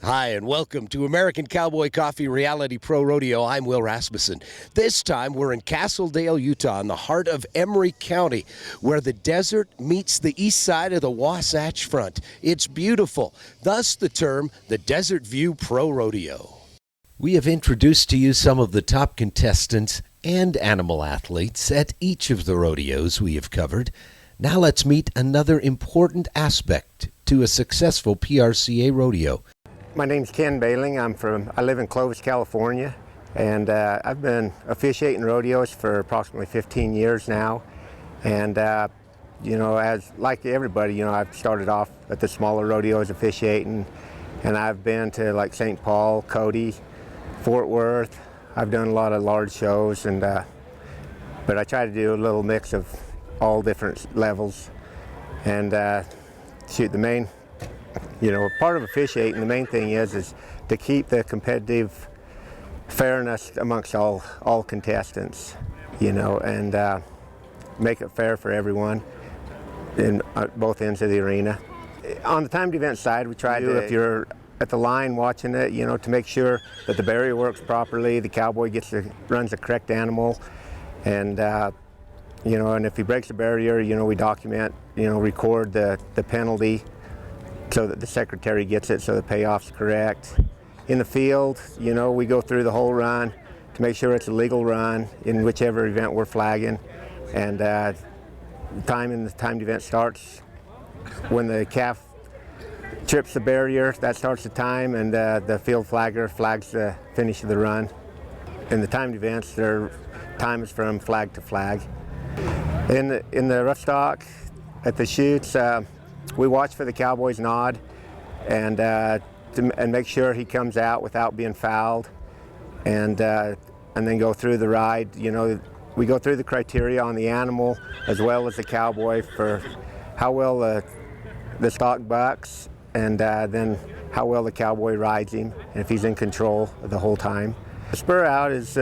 Hi, and welcome to American Cowboy Coffee Reality Pro Rodeo. I'm Will Rasmussen. This time we're in Castledale, Utah, in the heart of Emery County, where the desert meets the east side of the Wasatch Front. It's beautiful, thus the term the Desert View Pro Rodeo. We have introduced to you some of the top contestants and animal athletes at each of the rodeos we have covered. Now let's meet another important aspect to a successful PRCA rodeo. My name's Ken Bailing. I live in Clovis, California, and I've been officiating rodeos for approximately 15 years now. And as like everybody, I've started off at the smaller rodeos officiating, and I've been to like St. Paul, Cody, Fort Worth. I've done a lot of large shows, but I try to do a little mix of all different levels. And the main part of officiating, the main thing is to keep the competitive fairness amongst all contestants, and make it fair for everyone in both ends of the arena. On the timed event side, we try to, if you're at the line watching it, to make sure that the barrier works properly, the cowboy runs the correct animal, and and if he breaks the barrier, we document, record the penalty, so that the secretary gets it, so the payoff's correct. In the field, we go through the whole run to make sure it's a legal run in whichever event we're flagging. And the timed event starts when the calf trips the barrier. That starts the time, and the field flagger flags the finish of the run. In the timed events, their time is from flag to flag. In the rough stock, at the chutes, we watch for the cowboy's nod and make sure he comes out without being fouled, and then go through the ride. We go through the criteria on the animal as well as the cowboy for how well the stock bucks, and then how well the cowboy rides him, and if he's in control the whole time. The spur out is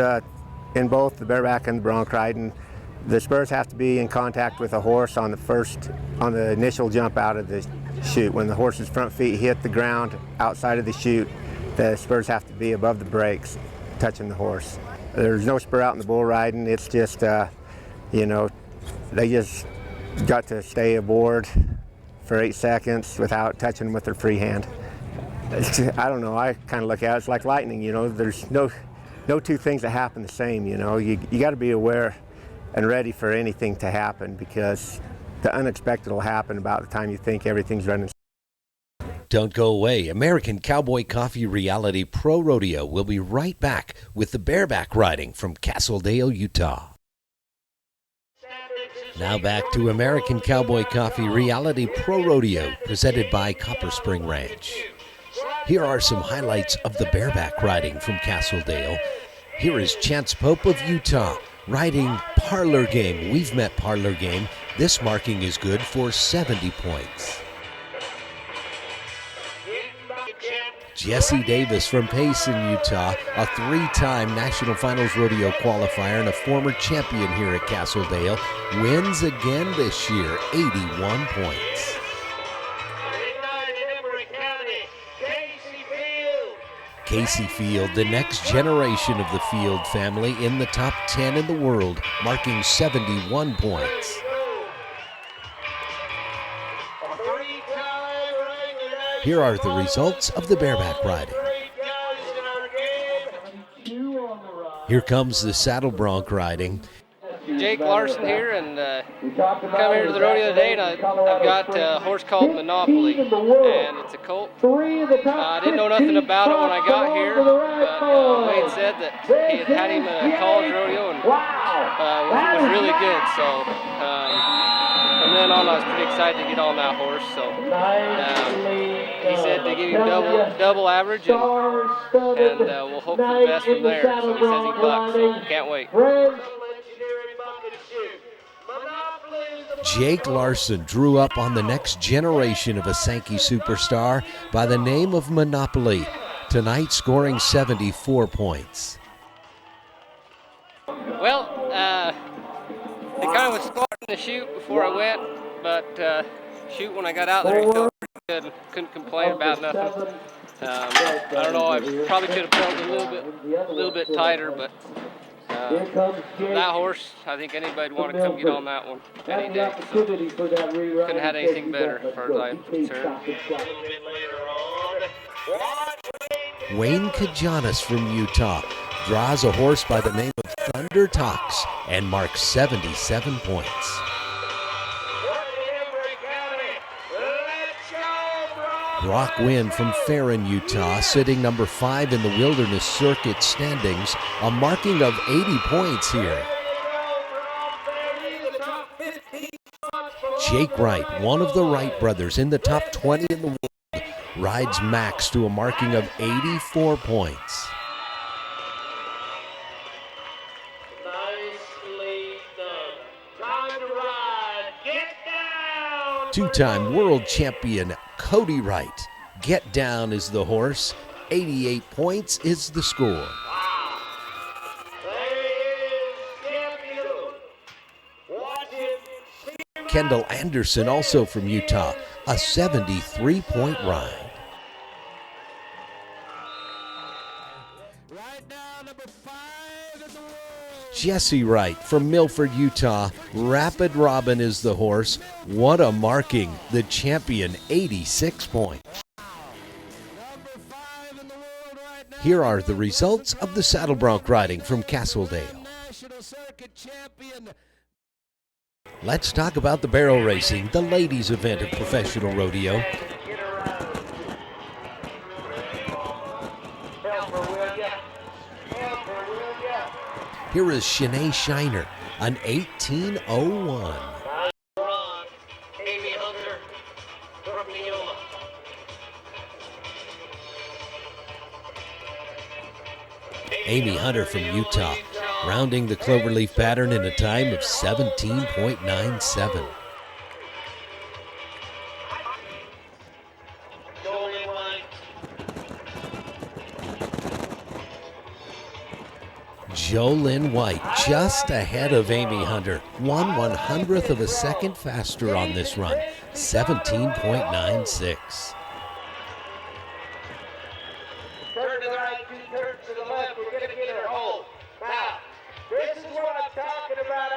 in both the bareback and the bronc riding. The spurs have to be in contact with a horse on the initial jump out of the chute. When the horse's front feet hit the ground outside of the chute, the spurs have to be above the brakes, touching the horse. There's no spur out in the bull riding. It's just, they just got to stay aboard for 8 seconds without touching them with their free hand. I don't know, I kind of look at it, it's like lightning, there's no two things that happen the same, you got to be aware and ready for anything to happen, because the unexpected will happen about the time you think everything's running. Don't go away. American Cowboy Coffee Reality Pro Rodeo will be right back with the bareback riding from Castledale, Utah. Now back to American Cowboy Coffee Reality Pro Rodeo, presented by Copper Spring Ranch. Here are some highlights of the bareback riding from Castledale. Here is Chance Pope of Utah, riding Parlor Game. We've met Parlor Game. This marking is good for 70 points. Jesse Davis from Payson, Utah, a 3-time National Finals Rodeo qualifier and a former champion here at Castledale, wins again this year, 81 points. Casey Field, the next generation of the Field family, in the top 10 in the world, marking 71 points. Here are the results of the bareback riding. Here comes the saddle bronc riding. Jake Larson here, and come here to the rodeo today, and I've got a horse called Monopoly, and it's a colt. I didn't know nothing about it when I got here, but Wade said that he had him at a college rodeo and was really good, so from then on I was pretty excited to get on that horse. So he said to give him double average, and we'll hope for the best from there. So he says he bucks, so can't wait. Jake Larson drew up on the next generation of a Sankey superstar by the name of Monopoly, tonight scoring 74 points. Well, it kind of was squatting to shoot before I went, but shoot, when I got out there, he felt pretty good. Couldn't complain about nothing. I don't know. I probably could have felt a little bit tighter, but that horse, I think anybody'd want to come get on that one any day. So couldn't have had anything better, as far as I'm concerned. Wayne Kajanis from Utah draws a horse by the name of Thunder Talks and marks 77 points. Brock Wynn from Farron, Utah, sitting number 5 in the Wilderness Circuit standings, a marking of 80 points here. Jake Wright, one of the Wright brothers in the top 20 in the world, rides Max to a marking of 84 points. Two-time world champion Cody Wright. Get Down is the horse. 88 points is the score. Kendall Anderson, also from Utah, a 73-point ride. Jesse Wright from Milford, Utah. Rapid Robin is the horse. What a marking. The champion, 86 points. Here are the results of the saddle bronc riding from Castledale. Let's talk about the barrel racing, the ladies' event of professional rodeo. Here is Shanae Shiner, an 1801. Amy Hunter from Utah, rounding the cloverleaf pattern in a time of 17.97. Jolynn White just ahead of Amy Hunter, 1/100th of a second faster on this run, 17.96. Turn to the right, 2 turns to the left. We're going to get her home. Now, this is what I'm talking about.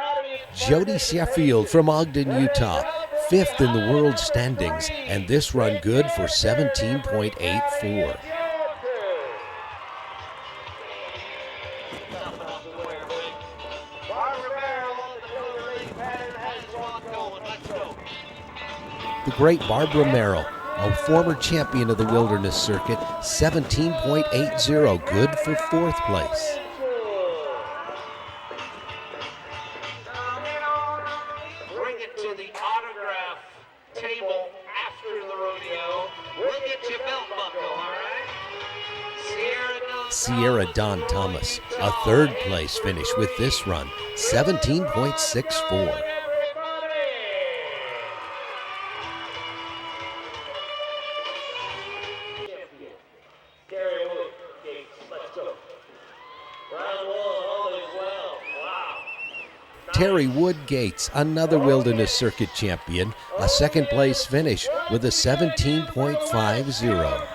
Jody Sheffield from Ogden, Utah, 5th in the world standings, and this run good for 17.84. The great Barbara Merrill, a former champion of the Wilderness Circuit, 17.80, good for 4th place. Bring it to the autograph table after the rodeo. We'll get you a belt buckle, all right? Sierra Dawn Thomas, a 3rd place finish with this run, 17.64. Terry Wood Gates, another Wilderness Circuit champion, a 2nd place finish with a 17.50.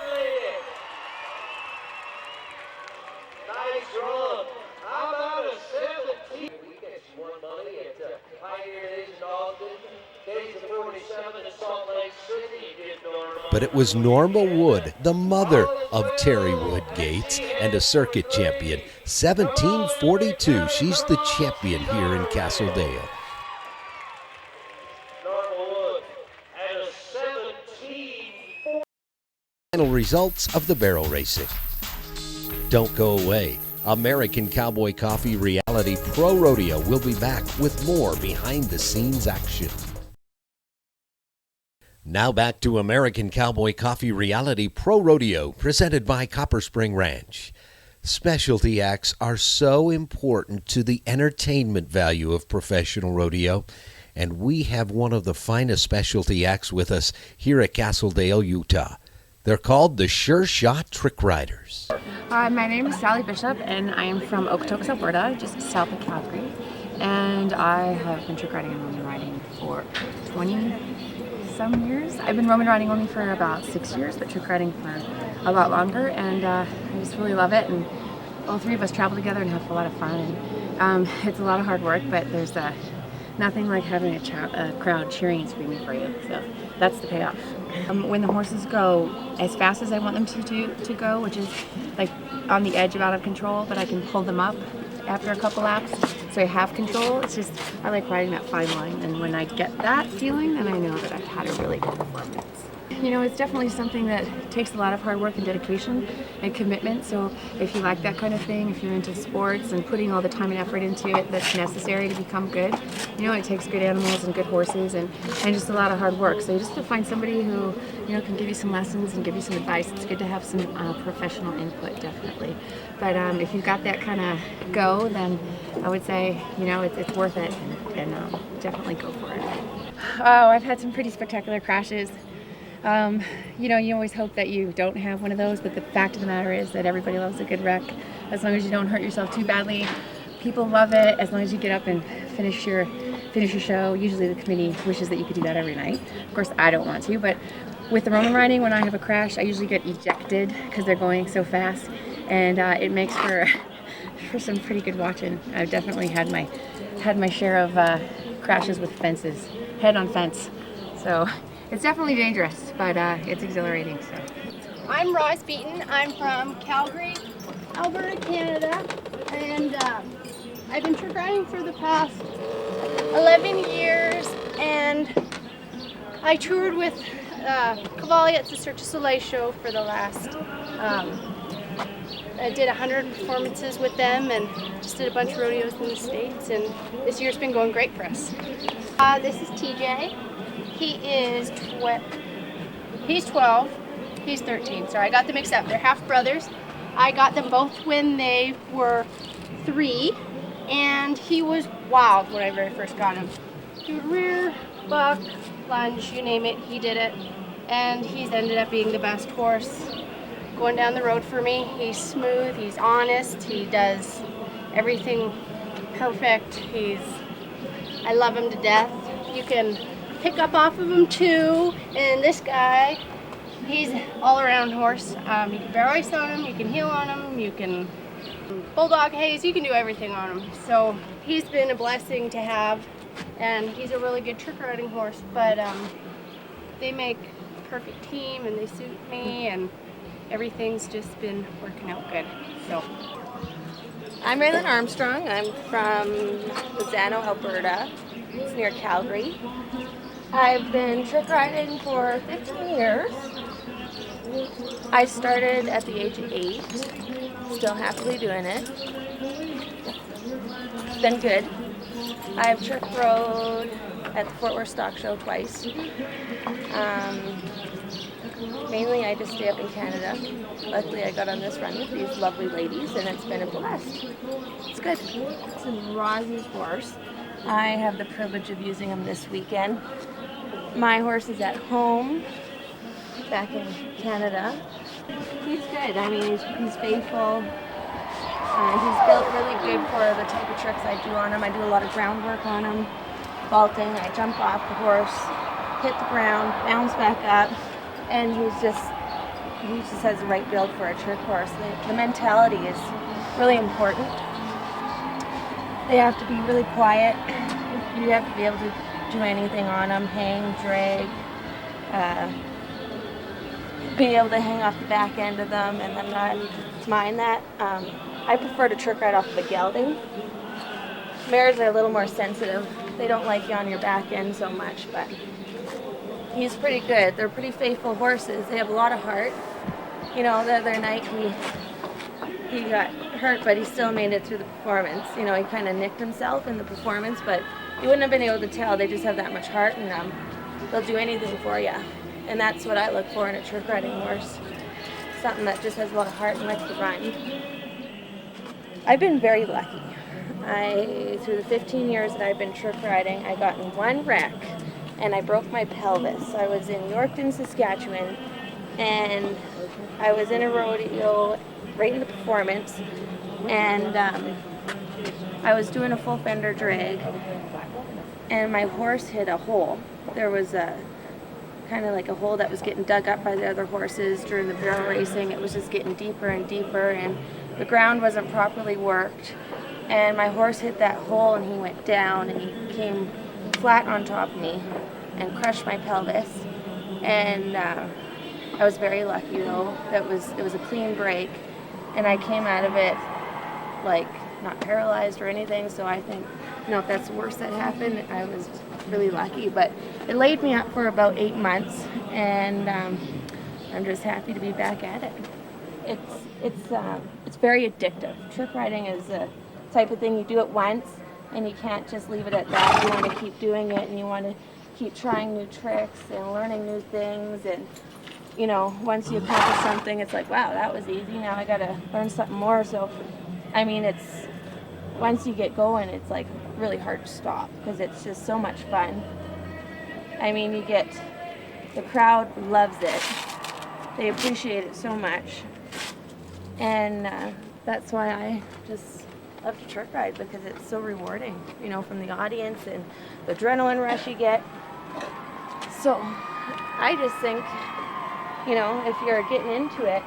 But it was Norma Wood, the mother of Terry Wood Gates and a circuit champion. 17.42. She's the champion here in Castledale. Final results of the barrel racing. Don't go away. American Cowboy Coffee Reality Pro Rodeo will be back with more behind-the-scenes action. Now back to American Cowboy Coffee Reality Pro Rodeo, presented by Copper Spring Ranch. Specialty acts are so important to the entertainment value of professional rodeo, and we have one of the finest specialty acts with us here at Castledale, Utah. They're called the Sure Shot Trick Riders. My name is Sally Bishop, and I am from Okotoks, Alberta, just south of Calgary. And I have been trick riding and women riding for 26 some years. I've been Roman riding only for about 6 years, but trick riding for a lot longer, and I just really love it. And all three of us travel together and have a lot of fun. And it's a lot of hard work, but there's nothing like having a crowd cheering and screaming for you. So that's the payoff. When the horses go as fast as I want them to go, which is like on the edge of out of control, but I can pull them up after a couple laps, so I have control. It's just, I like riding that fine line, and when I get that feeling, then I know that I've had a really good performance. You know, it's definitely something that takes a lot of hard work and dedication and commitment. So if you like that kind of thing, if you're into sports and putting all the time and effort into it that's necessary to become good, you know, it takes good animals and good horses and just a lot of hard work. So just to find somebody who, you know, can give you some lessons and give you some advice, it's good to have some professional input, definitely. But if you've got that kind of go, then I would say, you know, it's worth it, and definitely go for it. Oh, I've had some pretty spectacular crashes. You know, you always hope that you don't have one of those, but the fact of the matter is that everybody loves a good wreck. As long as you don't hurt yourself too badly, people love it. As long as you get up and finish your show. Usually the committee wishes that you could do that every night. Of course, I don't want to, but with the Roman riding, when I have a crash, I usually get ejected because they're going so fast, and it makes for some pretty good watching. I've definitely had my share of crashes with fences, head on fence. So it's definitely dangerous, but it's exhilarating. So I'm Ross Beaton. I'm from Calgary, Alberta, Canada, and I've been trick riding for the past 11 years, and I toured with Cavalli at the Cirque du Soleil show for the last, I did 100 performances with them and just did a bunch of rodeos in the States, and this year's been going great for us. This is TJ. He's 12, he's 13, so I got them mixed up. They're half brothers. I got them both when they were 3, and he was wild when I very first got him. He would rear, buck, lunge, you name it, he did it. And he's ended up being the best horse going down the road for me. He's smooth, he's honest, he does everything perfect. I love him to death. You can pick up off of him too, and this guy, he's all-around horse. You can barrel race on him, you can heel on him, you can bulldog haze, you can do everything on him. So he's been a blessing to have, and he's a really good trick riding horse, but they make a perfect team and they suit me, and everything's just been working out good. So I'm Raylan Armstrong. I'm from Lozano, Alberta. It's near Calgary. I've been trick riding for 15 years. I started at the age of 8, still happily doing it. It's been good. I've trick rode at the Fort Worth Stock Show twice. Mainly I just stay up in Canada. Luckily I got on this run with these lovely ladies, and it's been a blast. It's good. This is Rosie's horse. I have the privilege of using him this weekend. My horse is at home back in Canada. He's good. I mean, he's faithful. He's built really good for the type of tricks I do on him. I do a lot of groundwork on him. Vaulting, I jump off the horse, hit the ground, bounce back up, and he just has the right build for a trick horse. The mentality is really important. They have to be really quiet. You have to be able to do anything on them, hang, drag, be able to hang off the back end of them, and then not mind that. I prefer to trick ride off of a gelding. Mares are a little more sensitive. They don't like you on your back end so much, but he's pretty good. They're pretty faithful horses. They have a lot of heart. You know, the other night he got hurt, but he still made it through the performance. You know, he kind of nicked himself in the performance, but you wouldn't have been able to tell. They just have that much heart in them. They'll do anything for you. And that's what I look for in a trick riding horse. Something that just has a lot of heart and likes to run. I've been very lucky. Through the 15 years that I've been trick riding, I got in one wreck and I broke my pelvis. I was in Yorkton, Saskatchewan, and I was in a rodeo right in the performance, and I was doing a full fender drag, and my horse hit a hole. There was a kind of like a hole that was getting dug up by the other horses during the barrel racing. It was just getting deeper and deeper, and the ground wasn't properly worked. And my horse hit that hole, and he went down, and he came flat on top of me and crushed my pelvis. And I was very lucky, though. It was a clean break, and I came out of it like not paralyzed or anything. So I think, if that's the worst that happened, I was really lucky. But it laid me up for about 8 months, and I'm just happy to be back at it. It's very addictive. Trick riding is a type of thing you do it once, and you can't just leave it at that. You want to keep doing it, and you want to keep trying new tricks and learning new things. And once you accomplish something, it's like, wow, that was easy. Now I got to learn something more. So, I mean, it's once you get going, it's like really hard to stop because it's just so much fun. I mean, the crowd loves it. They appreciate it so much. And that's why I just love to trick ride, because it's so rewarding, from the audience and the adrenaline rush you get. So I just think, if you're getting into it,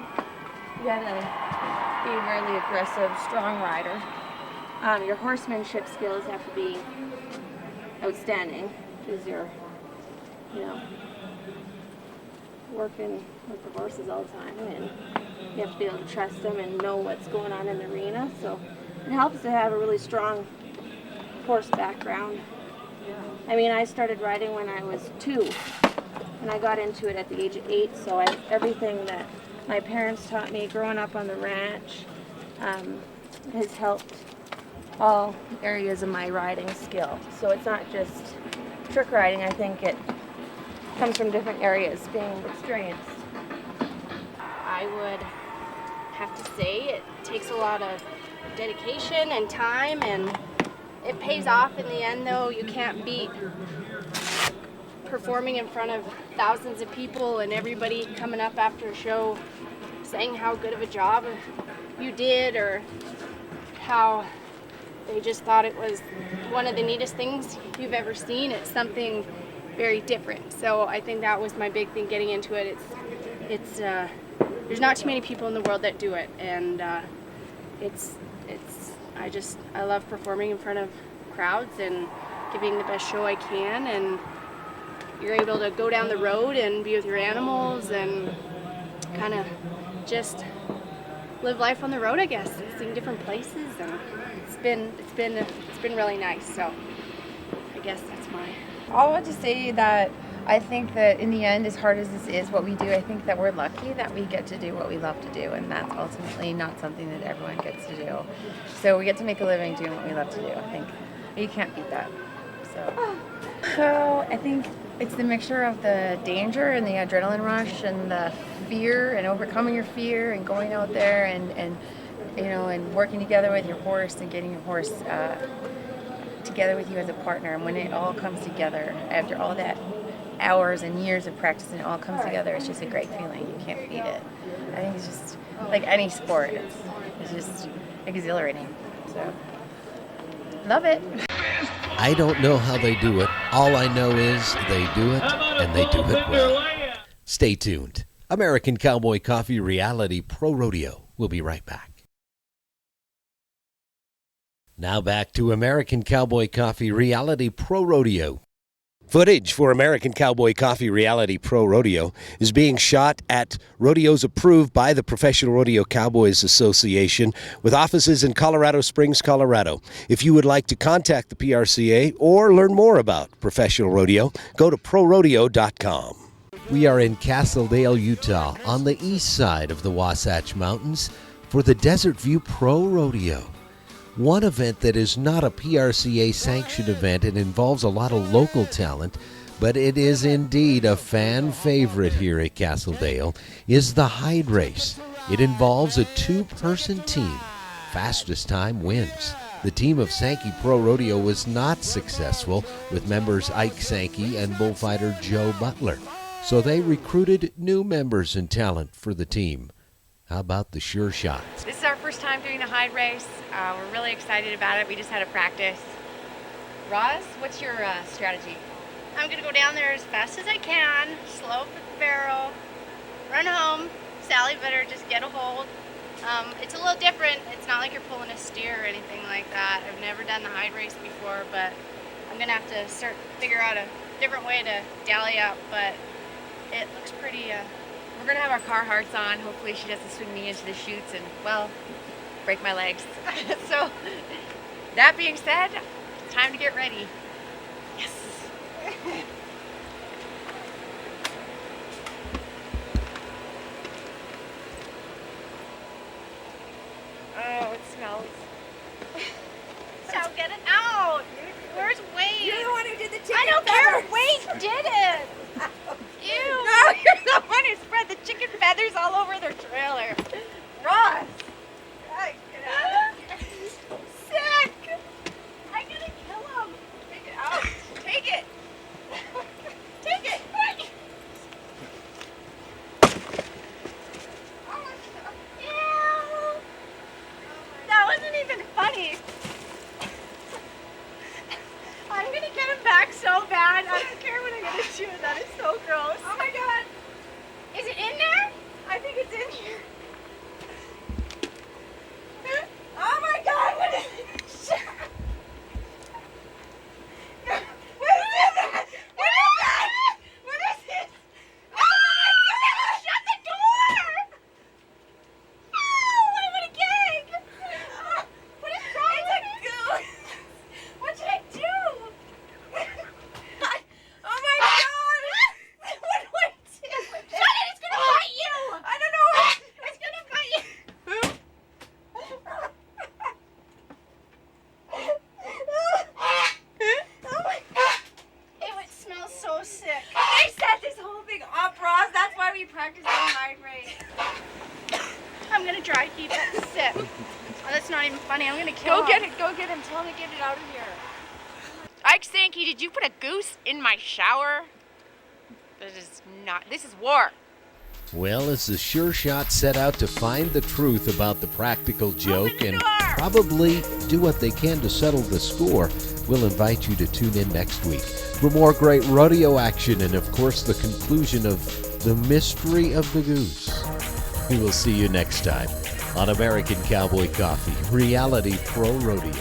you gotta be a really aggressive, strong rider. Your horsemanship skills have to be outstanding, because you're, working with the horses all the time, and you have to be able to trust them and know what's going on in the arena. So it helps to have a really strong horse background. I mean, I started riding when I was 2, and I got into it at the age of 8. So everything that my parents taught me growing up on the ranch has helped all areas of my riding skill. So it's not just trick riding. I think it comes from different areas being experienced. I would have to say it takes a lot of dedication and time, and it pays off in the end, though. You can't beat performing in front of thousands of people and everybody coming up after a show saying how good of a job you did, or how they just thought it was one of the neatest things you've ever seen. It's something very different. So I think that was my big thing getting into it. It's there's not too many people in the world that do it, and I love performing in front of crowds and giving the best show I can, and you're able to go down the road and be with your animals and kind of just live life on the road, I guess, seeing different places, and it's been really nice. So I guess that's my. I want to say that I think that in the end, as hard as this is what we do, I think that we're lucky that we get to do what we love to do, and that's ultimately not something that everyone gets to do. So we get to make a living doing what we love to do. I think you can't beat that. So I think it's the mixture of the danger and the adrenaline rush and the fear and overcoming your fear and going out there and working together with your horse and getting your horse together with you as a partner. And when it all comes together after all that hours and years of practice and it all comes together, it's just a great feeling. You can't beat it. I think it's just like any sport. It's just exhilarating. So love it. I don't know how they do it. All I know is they do it, and they do it well. Stay tuned. American Cowboy Coffee Reality Pro Rodeo. We'll be right back. Now back to American Cowboy Coffee Reality Pro Rodeo. Footage for American Cowboy Coffee Reality Pro Rodeo is being shot at rodeos approved by the Professional Rodeo Cowboys Association with offices in Colorado Springs, Colorado. If you would like to contact the PRCA or learn more about professional rodeo, go to prorodeo.com. We are in Castledale, Utah, on the east side of the Wasatch Mountains for the Desert View Pro Rodeo. One event that is not a PRCA-sanctioned event and involves a lot of local talent, but it is indeed a fan favorite here at Castledale, is the Hide Race. It involves a 2-person team. Fastest time wins. The team of Sankey Pro Rodeo was not successful with members Ike Sankey and bullfighter Joe Butler, so they recruited new members and talent for the team. How about the Sure Shots? This is our first time doing the Hide Race. We're really excited about it. We just had a practice. Roz, what's your strategy? I'm gonna go down there as fast as I can, slow up the barrel, run home. Sally better just get a hold. It's a little different. It's not like you're pulling a steer or anything like that. I've never done the hide race before, but I'm gonna have to figure out a different way to dally up, but it looks pretty, We're gonna have our Carhartts on. Hopefully she doesn't swing me into the chutes and, well, break my legs. So, that being said, it's time to get ready. Yes. Oh, it smells. so get it out. Where's Wade? You're the one who did the chicken I don't care. feathers. Wade did it. Ew. No, you're the one who spread the chicken feathers all over their trailer. Ross! Guys, get out of here. Sick! I'm gonna kill him. Take it out. Take it. Take it. Ew. That wasn't even funny. I'm gonna get him back so bad. I don't care what I'm gonna do. That is so gross. Oh my god. Is it in there? I think it's in here. Oh my god, what is this? What is that? What is that? What is this? Oh my god! Shut the door! Oh, what a gag! What is wrong with it? It's a goose. What should I do? Oh my god! What do I do? Shut it! It's gonna bite you. I don't know. It's gonna bite you. Oh my god. Ew, it smells so sick. I set this whole thing up, Ross. That's why we practice the hide race. I'm gonna dry heat it. Sit. Oh, that's not even funny. I'm gonna kill him. Go get it. Go get him. Tell him to get it out of here. Ike Sankey, did you put a goose in my shower? This is war. Well, as the Sure Shot set out to find the truth about the practical joke the and door! probably do what they can to settle the score, we'll invite you to tune in next week for more great rodeo action and, of course, the conclusion of the mystery of the goose. We will see you next time on American Cowboy Coffee, Reality Pro Rodeo.